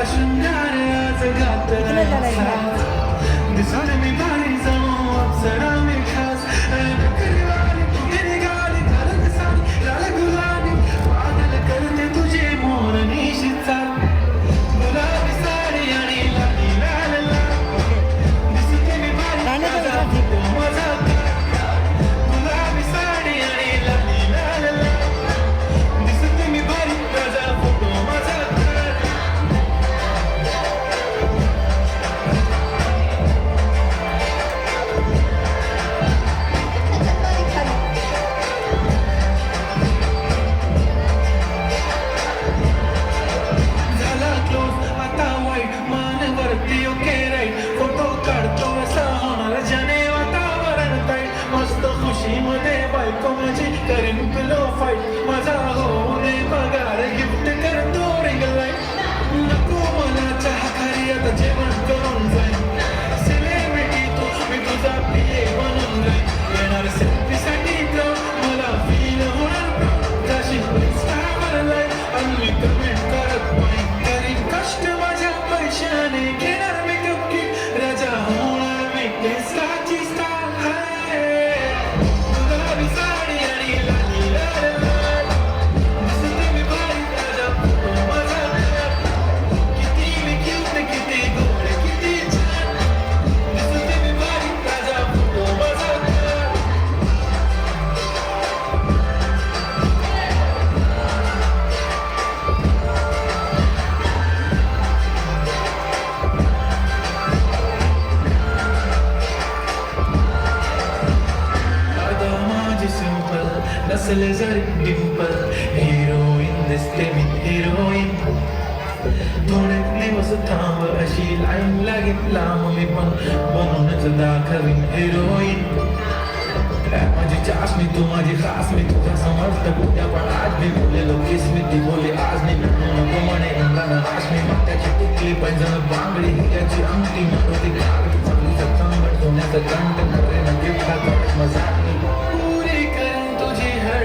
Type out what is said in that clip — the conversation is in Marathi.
शृंगार आज गातला दिसून मी भारी जाऊ अप्सरा मी खास करीवाली मेरी गाडी घालत साडी लाल गुलाबी पागल करते तुझे मोर निशिचा गुलाबी साडी आणि लाली लाल लाल दिसते मी भारी माझा गुलाबी साडी आणि लाली लाल लाल दिसते मी भारी माझा फोटो माझा करीन पिलो फाईट माझा होऊ दे पगार गिफ्ट करतो रिंग लाईट नको मला चहा खारी आता जेवण करून जाईन सेलिब्रिटी तू मी तुझा पिये बनून जाईन येणार सेल्फीसाठी तर मला फील होणार जाशी इंस्टावर लाईक आणि मी कमेंट करत नाही करीन कष्ट माझ्या पैशाने घेणार मेकअप किट राजा होणार मी केसाची स्टार नसले जरी डिंपल हिरोईन दिसते मी हिरोईन थोडे दिवस थांब अशी लाईन लागेल लांब मी पण बनवूनच दाखवीन हिरोईन माझी चाशनी तू माझी खास मी तुझा समजत उद्या पण आज मी बोलेलो किस मी ती बोले आज मी नको म्हणे आज मी मग त्याची टिकली पैंजण बांगडी त्याची अंगठी म्हणतो ती कागदी चांगली सत्तांबट सोन्याचं कंट करेन गिफ्ट मजा पुरी करेन तुझी हर